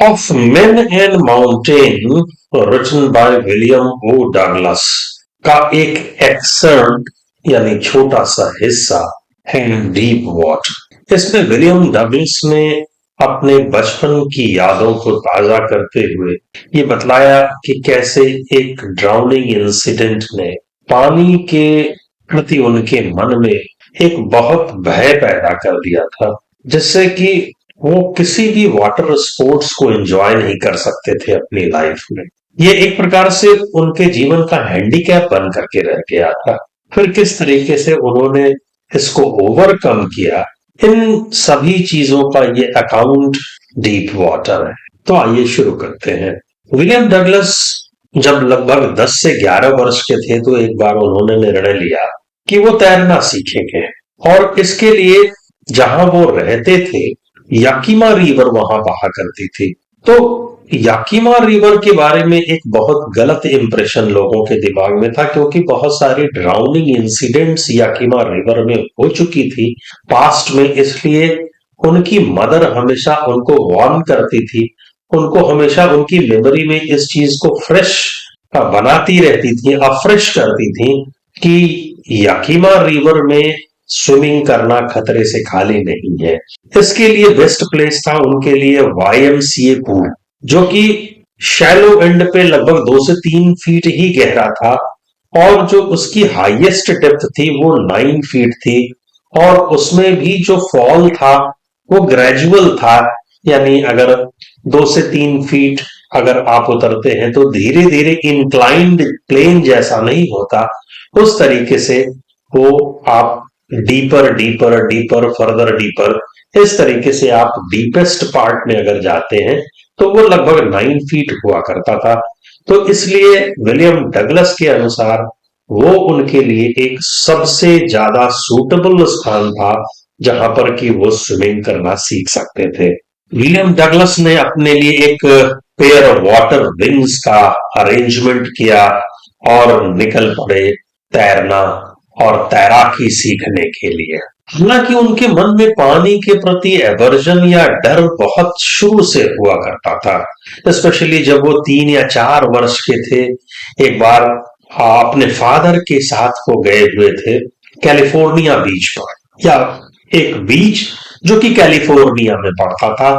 Of men and mountain written by William O Douglas का एक excerpt यानी छोटा सा हिस्सा है डीप वाटर। इसमें विलियम डगलस ने अपने बचपन की यादों को ताजा करते हुए ये बतलाया कि कैसे एक ड्राउनिंग इंसिडेंट ने पानी के प्रति उनके मन में एक बहुत भय पैदा कर दिया था, जिससे कि वो किसी भी वाटर स्पोर्ट्स को एंजॉय नहीं कर सकते थे अपनी लाइफ में। ये एक प्रकार से उनके जीवन का हैंडीकैप बन करके रह गया था। फिर किस तरीके से उन्होंने इसको ओवरकम किया, इन सभी चीजों का ये अकाउंट डीप वाटर है। तो आइए शुरू करते हैं। विलियम डगलस जब लगभग 10 से 11 वर्ष के थे तो एक बार उन्होंने निर्णय लिया कि वो तैरना सीखेंगे, और इसके लिए जहां वो रहते थे याकीमा रिवर वहां बहा करती थी। तो याकीमा रिवर के बारे में एक बहुत गलत इंप्रेशन लोगों के दिमाग में था, क्योंकि बहुत सारी ड्राउनिंग इंसिडेंट्स याकीमा रिवर में हो चुकी थी पास्ट में। इसलिए उनकी मदर हमेशा उनको वार्न करती थी, उनको हमेशा उनकी मेमोरी में इस चीज को फ्रेश बनाती रहती थी, अफ्रेश करती थी कि याकीमा रिवर में स्विमिंग करना खतरे से खाली नहीं है। इसके लिए बेस्ट प्लेस था उनके लिए वाईएमसीए पूल, जो कि शैलो एंड पे लगभग 2 से 3 फीट ही गहरा था, और जो उसकी हाईएस्ट डेप्थ थी वो 9 फीट थी, और उसमें भी जो फॉल था वो ग्रेजुअल था। यानी अगर 2 से 3 फीट अगर आप उतरते हैं तो धीरे धीरे इंक्लाइंड प्लेन जैसा नहीं होता, उस तरीके से वो आप deeper deeper deeper further deeper, इस तरीके से आप डीपेस्ट पार्ट में अगर जाते हैं तो वो लगभग 9 फीट हुआ करता था। तो इसलिए विलियम डगलस के अनुसार वो उनके लिए एक सबसे ज्यादा सूटेबल स्थान था जहां पर कि वो स्विमिंग करना सीख सकते थे। विलियम डगलस ने अपने लिए एक पेयर ऑफ वाटर विंग्स का अरेंजमेंट किया और निकल पड़े तैरना और तैराकी सीखने के लिए। हालांकि उनके मन में पानी के प्रति एवर्जन या डर बहुत शुरू से हुआ करता था, स्पेशली जब वो 3 या 4 वर्ष के थे। एक बार अपने फादर के साथ वो गए हुए थे कैलिफोर्निया बीच पर, या एक बीच जो कि कैलिफोर्निया में पड़ता था,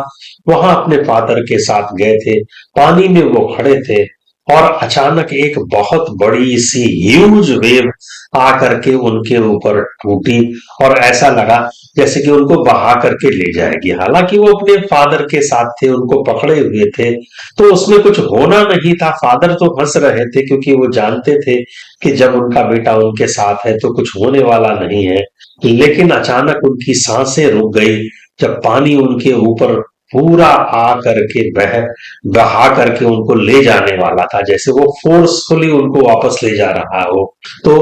वहां अपने फादर के साथ गए थे। पानी में वो खड़े थे और अचानक एक बहुत बड़ी सी ह्यूज वेव आकर के उनके ऊपर टूटी, और ऐसा लगा जैसे कि उनको बहा करके ले जाएगी। हालांकि वो अपने फादर के साथ थे, उनको पकड़े हुए थे, तो उसमें कुछ होना नहीं था। फादर तो हंस रहे थे क्योंकि वो जानते थे कि जब उनका बेटा उनके साथ है तो कुछ होने वाला नहीं है। लेकिन अचानक उनकी सांसें रुक गई जब पानी उनके ऊपर पूरा आ करके बहा करके उनको ले जाने वाला था, जैसे वो फोर्सफुली उनको वापस ले जा रहा हो। तो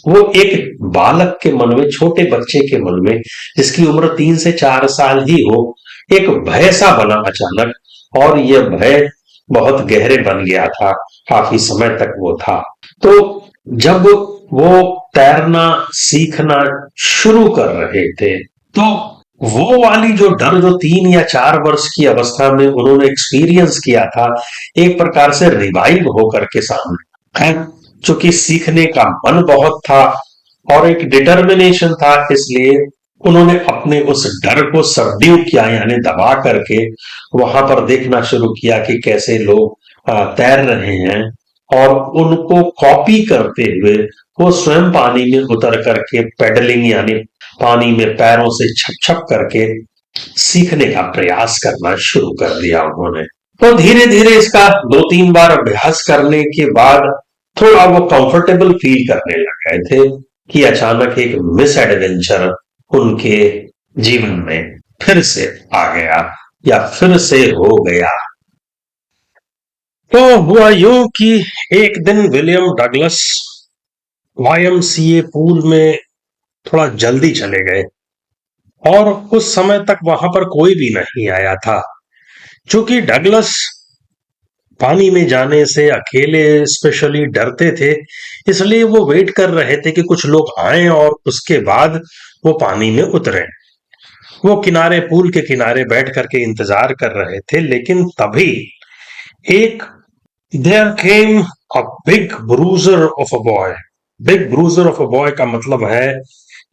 वो एक बालक के मन में, छोटे बच्चे के मन में जिसकी उम्र 3 से 4 साल ही हो, एक भय सा बना अचानक, और यह भय बहुत गहरे बन गया था। काफी समय तक वो था। तो जब वो तैरना सीखना शुरू कर रहे थे तो वो वाली जो डर जो 3 या 4 वर्ष की अवस्था में उन्होंने एक्सपीरियंस किया था, एक प्रकार से रिवाइव होकर के सामने है। चूंकि सीखने का मन बहुत था और एक डिटर्मिनेशन था, इसलिए उन्होंने अपने उस डर को सबड्यू किया, यानी दबा करके वहां पर देखना शुरू किया कि कैसे लोग तैर रहे हैं, और उनको कॉपी करते हुए वो स्वयं पानी में उतर करके पेडलिंग यानी पानी में पैरों से छप छप करके सीखने का प्रयास करना शुरू कर दिया उन्होंने। तो धीरे धीरे इसका 2-3 बार अभ्यास करने के बाद थोड़ा वो कंफर्टेबल फील करने लग गए थे कि अचानक एक मिस एडवेंचर उनके जीवन में फिर से आ गया, या फिर से हो गया। तो हुआ यूं कि एक दिन विलियम डगलस वाईएमसीए पूल में थोड़ा जल्दी चले गए, और उस समय तक वहां पर कोई भी नहीं आया था। चूंकि डगलस पानी में जाने से अकेले स्पेशली डरते थे, इसलिए वो वेट कर रहे थे कि कुछ लोग आए और उसके बाद वो पानी में उतरे। वो किनारे पूल के किनारे बैठ करके इंतजार कर रहे थे, लेकिन तभी एक there came a big bruiser of a boy. Big bruiser of a boy का मतलब है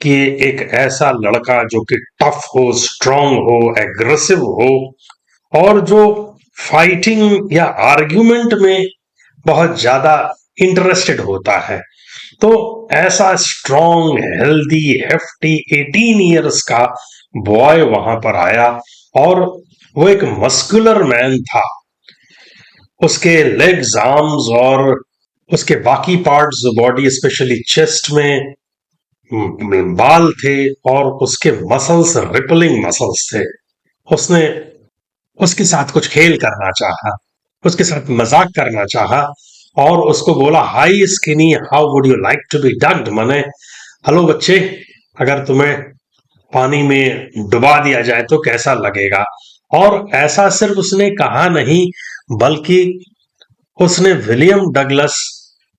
कि एक ऐसा लड़का जो कि टफ हो, स्ट्रांग हो, एग्रेसिव हो, और जो फाइटिंग या आर्ग्यूमेंट में बहुत ज्यादा इंटरेस्टेड होता है। तो ऐसा स्ट्रांग, हेल्दी, हेफ्टी 18 इयर्स का बॉय वहां पर आया, और वो एक मस्कुलर मैन था। उसके लेग्स, आर्म्स और उसके बाकी पार्ट्स बॉडी, स्पेशली चेस्ट में बाल थे, और उसके मसल्स रिपलिंग मसल्स थे। उसने उसके साथ कुछ खेल करना चाहा, उसके साथ मजाक करना चाहा, और उसको बोला, hi skinny, how would you like to be ducked, माने हेलो बच्चे, अगर तुम्हें पानी में डुबा दिया जाए तो कैसा लगेगा। और ऐसा सिर्फ उसने कहा नहीं, बल्कि उसने विलियम डगलस,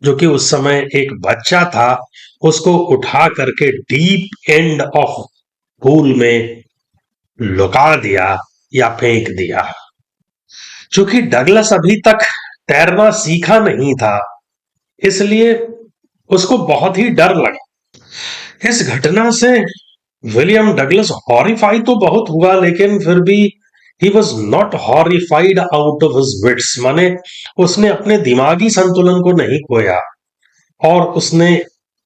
जो कि उस समय एक बच्चा था, उसको उठा करके डीप एंड ऑफ पूल में लुका दिया या फेंक दिया। चूंकि डगलस अभी तक तैरना सीखा नहीं था, इसलिए उसको बहुत ही डर लगा। इस घटना से विलियम डगलस हॉरिफाई तो बहुत हुआ, लेकिन फिर भी he was not horrified out of his wits, माने उसने अपने दिमागी संतुलन को नहीं खोया। और उसने,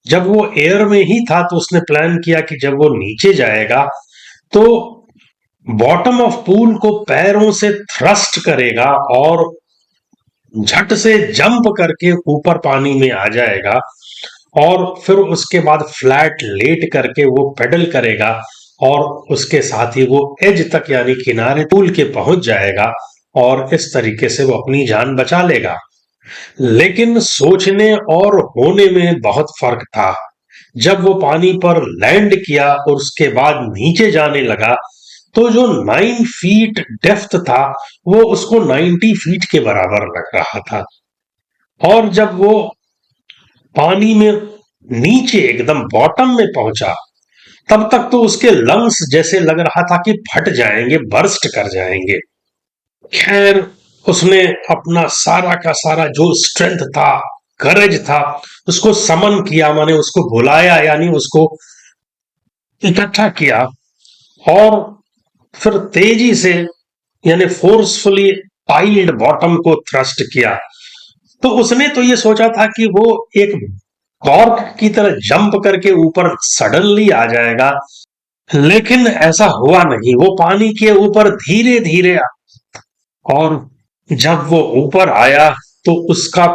जब वो एयर में ही था, तो उसने प्लान किया कि जब वो नीचे जाएगा तो बॉटम ऑफ पूल को पैरों से थ्रस्ट करेगा और झट से जंप करके ऊपर पानी में आ जाएगा, और फिर उसके बाद फ्लैट लेट करके वो पेडल करेगा, और उसके साथ ही वो एज तक यानी किनारे पूल के पहुंच जाएगा, और इस तरीके से वो अपनी जान बचा लेगा। लेकिन सोचने और होने में बहुत फर्क था। जब वो पानी पर लैंड किया और उसके बाद नीचे जाने लगा, तो जो 9 फीट डेप्थ था, वो उसको 90 फीट के बराबर लग रहा था। और जब वो पानी में नीचे एकदम बॉटम में पहुंचा, तब तक तो उसके लंग्स जैसे लग रहा था कि फट जाएंगे, बर्स्ट कर जाएंगे। खैर, उसने अपना सारा का सारा जो स्ट्रेंथ था, करेज था, उसको समन किया, माने उसको बुलाया, यानी उसको इकट्ठा किया, और फिर तेजी से यानी फोर्सफुली पाइल्ड बॉटम को थ्रस्ट किया। तो उसने तो ये सोचा था कि वो एक कॉर्क की तरह जंप करके ऊपर सडनली आ जाएगा, लेकिन ऐसा हुआ नहीं। वो पानी के ऊपर धीरे धीरे, और जब वो ऊपर आया तो उसका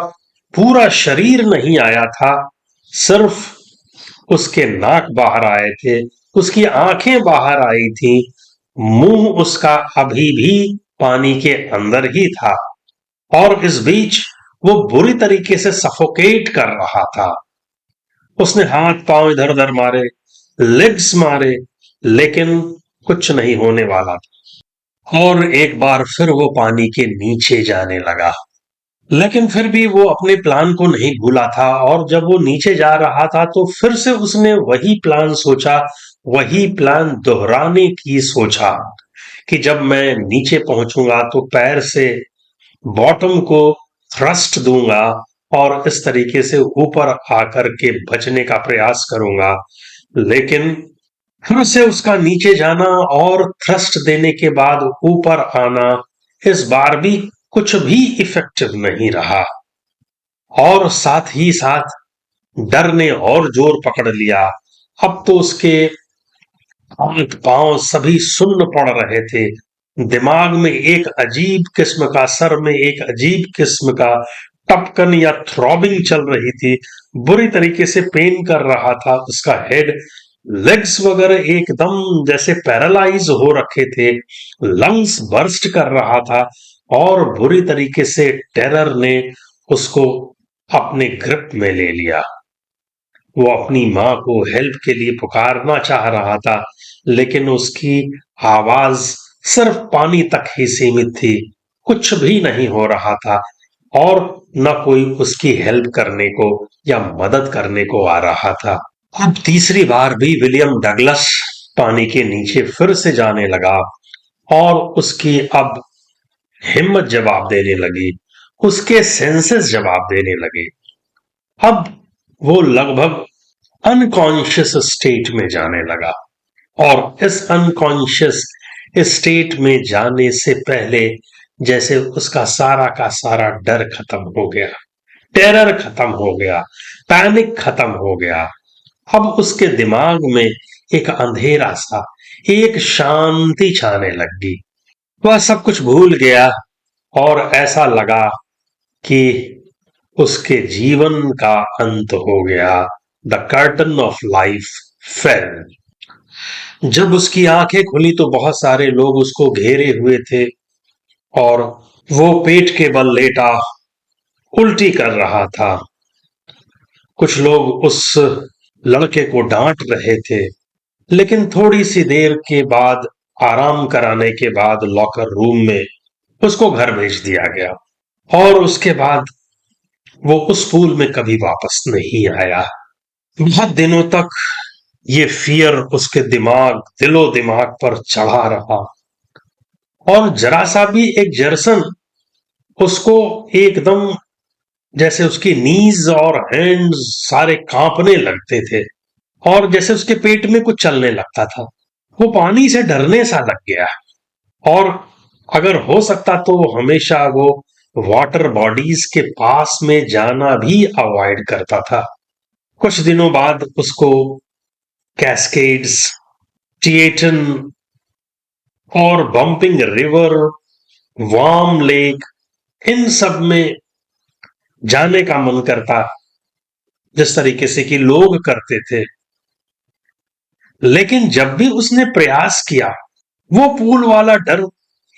पूरा शरीर नहीं आया था, सिर्फ उसके नाक बाहर आए थे, उसकी आंखें बाहर आई थी, मुंह उसका अभी भी पानी के अंदर ही था, और इस बीच वो बुरी तरीके से सफोकेट कर रहा था। उसने हाथ पांव इधर उधर मारे, लेग्स मारे, लेकिन कुछ नहीं होने वाला था। और एक बार फिर वो पानी के नीचे जाने लगा, लेकिन फिर भी वो अपने प्लान को नहीं भूला था, और जब वो नीचे जा रहा था तो फिर से उसने वही प्लान सोचा, वही प्लान दोहराने की सोचा कि जब मैं नीचे पहुंचूंगा तो पैर से बॉटम को थ्रस्ट दूंगा, और इस तरीके से ऊपर आकर के बचने का प्रयास करूंगा। लेकिन फिर से उसका नीचे जाना और थ्रस्ट देने के बाद ऊपर आना, इस बार भी कुछ भी इफेक्टिव नहीं रहा, और साथ ही साथ डर ने और जोर पकड़ लिया। अब तो उसके हाथ पांव सभी सुन्न पड़ रहे थे, दिमाग में एक अजीब किस्म का, सर में एक अजीब किस्म का टपकन या थ्रॉबिंग चल रही थी, बुरी तरीके से पेन कर रहा था उसका हेड। लेग्स वगैरह एकदम जैसे पैरालाइज हो रखे थे, लंग्स बर्स्ट कर रहा था, और बुरी तरीके से टेरर ने उसको अपने ग्रिप में ले लिया। वो अपनी मां को हेल्प के लिए पुकारना चाह रहा था, लेकिन उसकी आवाज सिर्फ पानी तक ही सीमित थी, कुछ भी नहीं हो रहा था, और न कोई उसकी हेल्प करने को या मदद करने को आ रहा था। अब तीसरी बार भी विलियम डगलस पानी के नीचे फिर से जाने लगा और उसकी अब हिम्मत जवाब देने लगी, उसके सेंसेस जवाब देने लगे। अब वो लगभग अनकॉन्शियस स्टेट में जाने लगा और इस अनकॉन्शियस स्टेट में जाने से पहले जैसे उसका सारा का सारा डर खत्म हो गया, टेरर खत्म हो गया, पैनिक खत्म हो गया। अब उसके दिमाग में एक अंधेरा सा, एक शांति छाने लगी। वह सब कुछ भूल गया और ऐसा लगा कि उसके जीवन का अंत हो गया। The curtain of life fail. जब उसकी आंखें खुली तो बहुत सारे लोग उसको घेरे हुए थे और वो पेट के बल लेटा उल्टी कर रहा था। कुछ लोग उस लड़के को डांट रहे थे, लेकिन थोड़ी सी देर के बाद आराम कराने के बाद लॉकर रूम में उसको घर भेज दिया गया और उसके बाद वो उस पूल में कभी वापस नहीं आया। बहुत दिनों तक ये फियर उसके दिलो दिमाग पर चढ़ा रहा और जरा सा भी एक जर्सन उसको एकदम जैसे उसकी नीज और हैंड्स सारे कांपने लगते थे और जैसे उसके पेट में कुछ चलने लगता था। वो पानी से डरने सा लग गया और अगर हो सकता तो हमेशा वो वाटर बॉडीज के पास में जाना भी अवॉइड करता था। कुछ दिनों बाद उसको कैस्केड्स, टिएटन और बम्पिंग रिवर, वार्म लेक, इन सब में जाने का मन करता जिस तरीके से कि लोग करते थे। लेकिन जब भी उसने प्रयास किया वो पूल वाला डर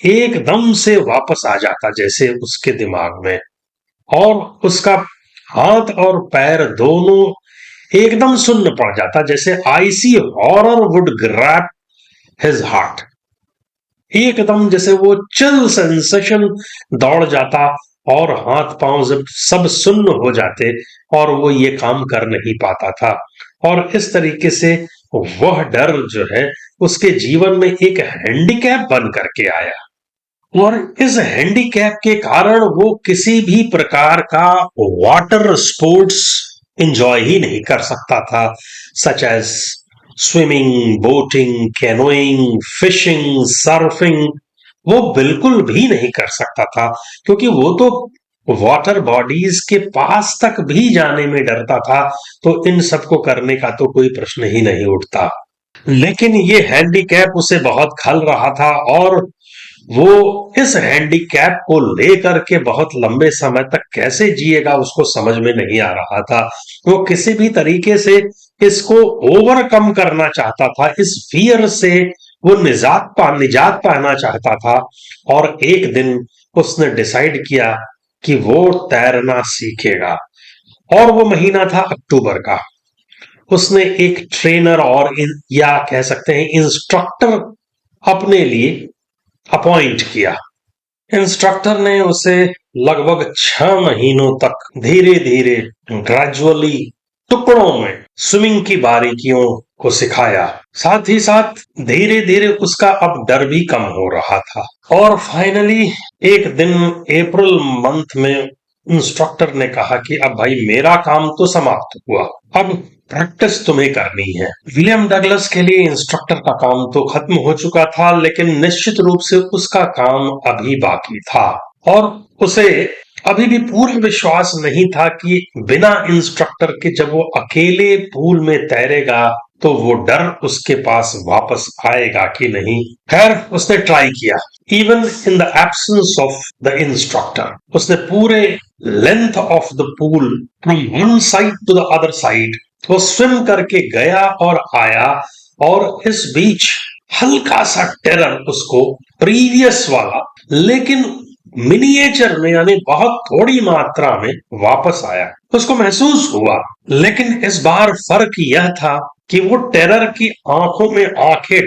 एकदम से वापस आ जाता जैसे उसके दिमाग में, और उसका हाथ और पैर दोनों एकदम सुन्न पड़ जाता जैसे icy horror would grab his heart. एकदम जैसे वो चिल सेंसेशन दौड़ जाता और हाथ पांव जब सब सुन्न हो जाते और वो ये काम कर नहीं पाता था। और इस तरीके से वह डर जो है उसके जीवन में एक हैंडीकैप बन करके आया और इस हैंडीकैप के कारण वो किसी भी प्रकार का वाटर स्पोर्ट्स एंजॉय ही नहीं कर सकता था, such as swimming, boating, canoeing, fishing, surfing. वो बिल्कुल भी नहीं कर सकता था क्योंकि वो तो वाटर बॉडीज के पास तक भी जाने में डरता था। तो इन सबको करने का तो कोई प्रश्न ही नहीं उठता। लेकिन ये हैंडीकैप उसे बहुत खल रहा था और वो इस हैंडीकैप को लेकर के बहुत लंबे समय तक कैसे जिएगा उसको समझ में नहीं आ रहा था। वो किसी भी तरीके से इसको ओवरकम करना चाहता था, इस फियर से वो निजात पाना चाहता था। और एक दिन उसने डिसाइड किया कि वो तैरना सीखेगा और वो महीना था अक्टूबर का। उसने एक ट्रेनर और या कह सकते हैं इंस्ट्रक्टर अपने लिए अपॉइंट किया। इंस्ट्रक्टर ने उसे लगभग 6 महीनों तक धीरे धीरे ग्रेजुअली टुकड़ों में स्विमिंग की बारीकियों को सिखाया। साथ ही साथ धीरे धीरे उसका अब डर भी कम हो रहा था और फाइनली एक दिन अप्रैल मंथ में इंस्ट्रक्टर ने कहा कि अब भाई मेरा काम तो समाप्त हुआ, अब प्रैक्टिस तुम्हें करनी है। विलियम डगलस के लिए इंस्ट्रक्टर का काम तो खत्म हो चुका था, लेकिन निश्चित रूप से उसका काम अभी बाकी था और उसे अभी भी पूरा विश्वास नहीं था कि बिना इंस्ट्रक्टर के जब वो अकेले पूल में तैरेगा तो वो डर उसके पास वापस आएगा कि नहीं। खैर उसने ट्राई किया। Even in the absence of the instructor उसने पूरे length of the pool from one side to the other side वो स्विम करके गया और आया। और इस बीच हल्का सा टेरर उसको प्रीवियस वाला लेकिन मिनिएचर में यानी बहुत थोड़ी मात्रा में वापस आया, उसको महसूस हुआ। लेकिन इस बार फर्क यह था कि वो टेरर की आंखों में आंखें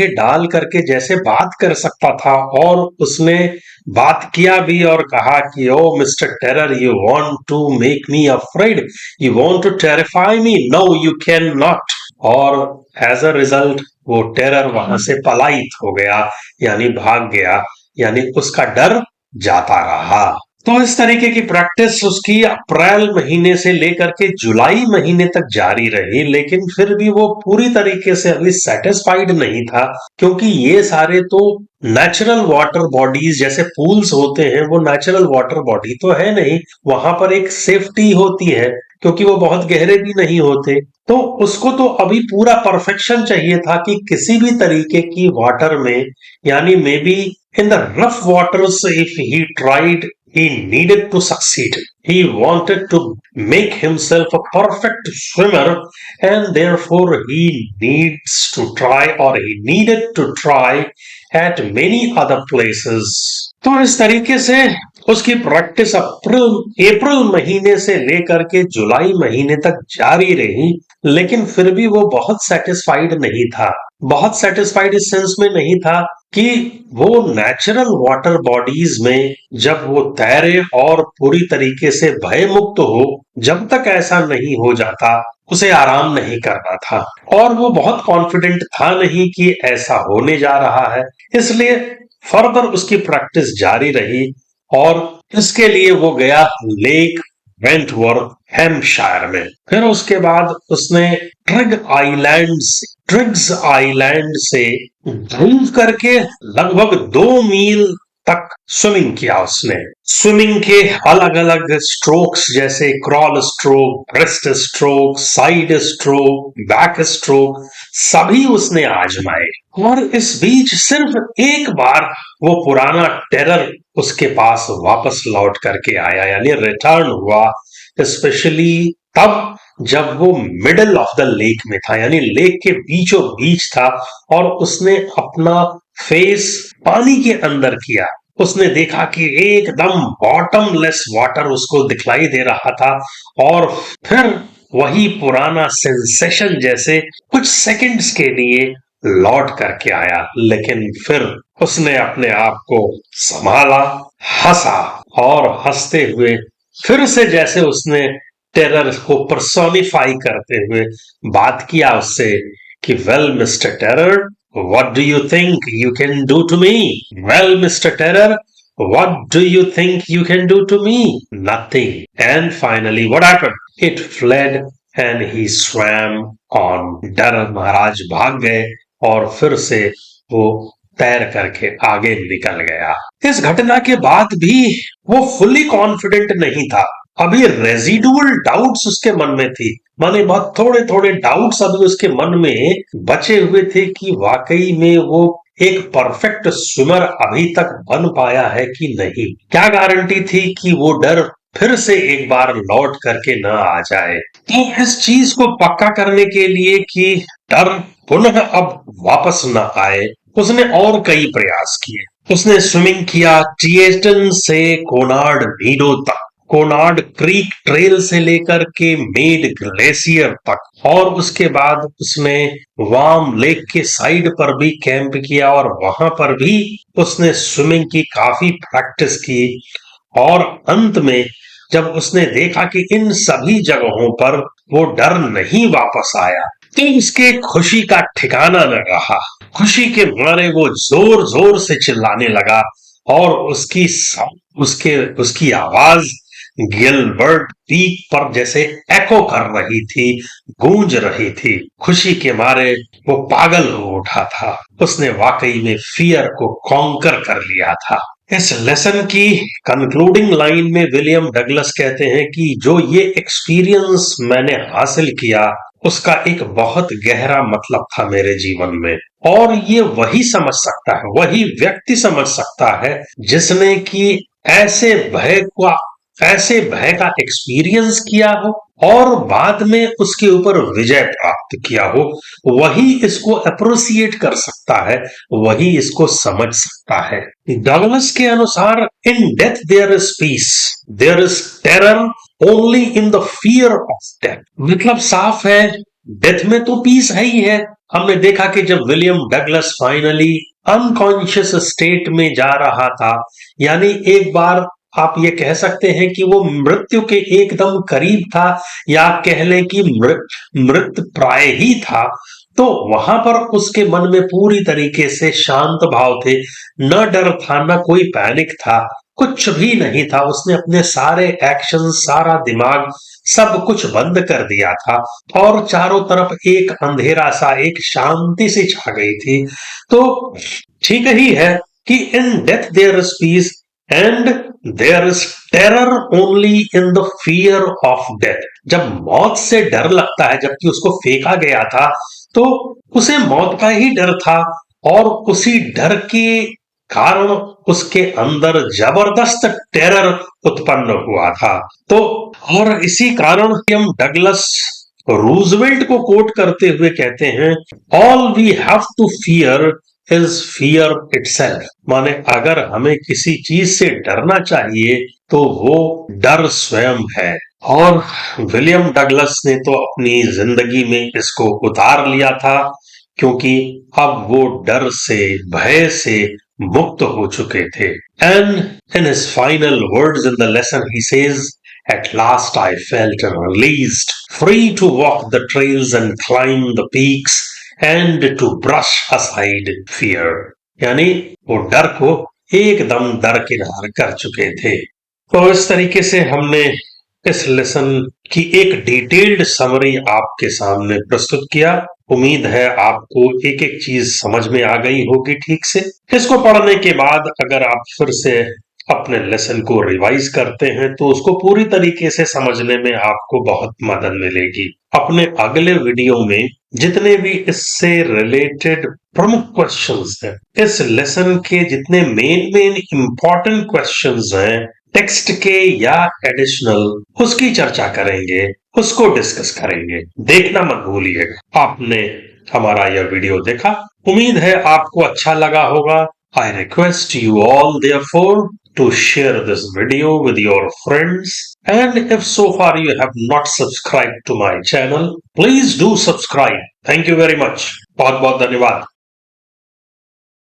डाल करके जैसे बात कर सकता था, और उसने बात किया भी और कहा कि oh mister terror, you want to make me afraid, you want to terrify me, no you can not. और एज अ रिजल्ट वो टेरर वहां से पलायित हो गया, यानी भाग गया, यानी उसका डर जाता रहा। तो इस तरीके की प्रैक्टिस उसकी अप्रैल महीने से लेकर के जुलाई महीने तक जारी रही, लेकिन फिर भी वो पूरी तरीके से अभी सेटिस्फाइड नहीं था, क्योंकि ये सारे तो नेचुरल वाटर बॉडीज जैसे पूल्स होते हैं, वो नेचुरल वाटर बॉडी तो है नहीं, वहां पर एक सेफ्टी होती है, क्योंकि वो बहुत गहरे भी नहीं होते। तो उसको तो अभी पूरा परफेक्शन चाहिए था कि किसी भी तरीके की वाटर में, यानी may be in the rough waters, if he tried, he needed to succeed. He wanted to make himself a perfect swimmer, and therefore he needs to try, or he needed to try at many other places. तो इस तरीके से उसकी practice अप्रैल महीने से लेकर के जुलाई महीने तक जारी रही, लेकिन फिर भी वो बहुत सेटिस्फाइड नहीं था। बहुत सेटिस्फाइड इस सेंस में नहीं था कि वो नेचुरल वाटर बॉडीज में जब वो तैरे और पूरी तरीके से भय मुक्त हो, जब तक ऐसा नहीं हो जाता उसे आराम नहीं करना था, और वो बहुत कॉन्फिडेंट था नहीं कि ऐसा होने जा रहा है। इसलिए फर्दर उसकी प्रैक्टिस जारी रही, और इसके लिए वो गया लेक वेंटवर्थ हैम्पशायर में। फिर उसके बाद उसने ट्रिग्स आइलैंड से ड्राइव करके लगभग 2 मील तक स्विमिंग किया उसने। स्विमिंग के अलग अलग स्ट्रोक्स जैसे crawl stroke, breast stroke, side stroke, back stroke, सभी उसने आजमाए। और इस बीच सिर्फ एक बार वो पुराना टेरर उसके पास वापस लौट करके आया, यानी रिटर्न हुआ, स्पेशली तब जब वो मिडल ऑफ द लेक में था, यानी लेक के बीचों बीच था, और उसने अपना फेस पानी के अंदर किया। उसने देखा कि एकदम बॉटमलेस वाटर उसको दिखलाई दे रहा था, और फिर वही पुराना सेंसेशन जैसे कुछ सेकंड्स के लिए लौट करके आया। लेकिन फिर उसने अपने आप को संभाला, हंसा, और हंसते हुए फिर से जैसे उसने टेरर को पर्सोनिफाई करते हुए बात किया उससे कि well mister terror, what do you think you can do to me? Well mister terror, what do you think you can do to me? Nothing. And finally what happened? It fled and he swam on. Terror महाराज भाग गए, और फिर से वो तैर करके आगे निकल गया। इस घटना के बाद भी वो फुली कॉन्फिडेंट नहीं था, अभी रेजिडुअल डाउट्स उसके मन में थी, माने बहुत थोड़े थोड़े डाउट्स अभी उसके मन में बचे हुए थे कि वाकई में वो एक परफेक्ट स्विमर अभी तक बन पाया है कि नहीं। क्या गारंटी थी कि वो डर फिर से एक बार लौट करके न आ जाए। तो इस चीज को पक्का करने के लिए कि डर पुनः अब वापस न आए, उसने और कई प्रयास किए। उसने स्विमिंग किया टिएटन से कोनार्ड मीडो तक, कोनार्ड क्रीक ट्रेल से लेकर के मेड ग्लेशियर तक, और उसके बाद उसने वार्म लेक के साइड पर भी कैंप किया, और वहां पर भी उसने स्विमिंग की काफी प्रैक्टिस की। और अंत में जब उसने देखा कि इन सभी जगहों पर वो डर नहीं वापस आया, तो उसके खुशी का ठिकाना न रहा। खुशी के मारे वो जोर जोर से चिल्लाने लगा, और उसकी आवाज गिलबर्ट पीक पर जैसे एको कर रही थी, गूंज रही थी। खुशी के मारे वो पागल हो उठा था। उसने वाकई में फियर को कॉन्कर कर लिया था। इस लेसन की कंक्लूडिंग लाइन में विलियम डगलस कहते हैं कि जो ये एक्सपीरियंस मैंने हासिल किया उसका एक बहुत गहरा मतलब था मेरे जीवन में, और ये वही समझ सकता है, वही व्यक्ति समझ सकता है जिसने कि ऐसे भय का एक्सपीरियंस किया हो और बाद में उसके ऊपर विजय प्राप्त किया हो। वही इसको अप्रिशिएट कर सकता है, वही इसको समझ सकता है। डगलस के अनुसार in death there is peace, there is terror only in the fear of death. मतलब साफ है, डेथ में तो पीस है ही है। हमने देखा कि जब William Douglas finally unconscious state में जा रहा था, यानी एक बार आप ये कह सकते हैं कि वो मृत्यु के एकदम करीब था, या कह लें कि मृत प्राय ही था, तो वहां पर उसके मन में पूरी तरीके से शांत भाव थे, न डर था, न कोई पैनिक था, कुछ भी नहीं था। उसने अपने सारे एक्शन, सारा दिमाग, सब कुछ बंद कर दिया था, और चारों तरफ एक अंधेरा सा, एक शांति सी छा गई थी। तो ठीक ही है कि in death there is peace and there is terror only in the fear of death. जब मौत से डर लगता है, जबकि उसको फेंका गया था, तो उसे मौत का ही डर था, और उसी डर के कारण उसके अंदर जबरदस्त टेरर उत्पन्न हुआ था। तो और इसी कारण हम डगलस रूजवेल्ट को कोट करते हुए कहते हैं, all we have to fear is fear itself. माने अगर हमें किसी चीज से डरना चाहिए तो वो डर स्वयं है। और विलियम डगलस ने तो अपनी जिंदगी में इसको उतार लिया था, क्योंकि अब वो डर से, भय से मुक्त हो चुके थे। And in his final words in the lesson he says, at last I felt released, free to walk the trails and climb the peaks and to brush aside fear. यानी वो डर को एकदम दरकिनार कर चुके थे। तो इस तरीके से हमने इस लेसन की एक डिटेल्ड समरी आपके सामने प्रस्तुत किया। उम्मीद है आपको एक एक चीज समझ में आ गई होगी ठीक से। इसको पढ़ने के बाद अगर आप फिर से अपने लेसन को रिवाइज करते हैं तो उसको पूरी तरीके से समझने में आपको बहुत मदद मिलेगी। अपने अगले वीडियो में जितने भी इससे रिलेटेड प्रमुख क्वेश्चंस हैं, इस लेसन के जितने मेन इंपॉर्टेंट क्वेश्चंस हैं टेक्स्ट के या एडिशनल, उसकी चर्चा करेंगे, उसको डिस्कस करेंगे। देखना मत भूलिएगा। आपने हमारा यह वीडियो देखा, उम्मीद है आपको अच्छा लगा होगा। I request you all therefore to share this video with your friends, and if so far you have not subscribed to my channel, please do subscribe. Thank you very much. बहुत बहुत धन्यवाद।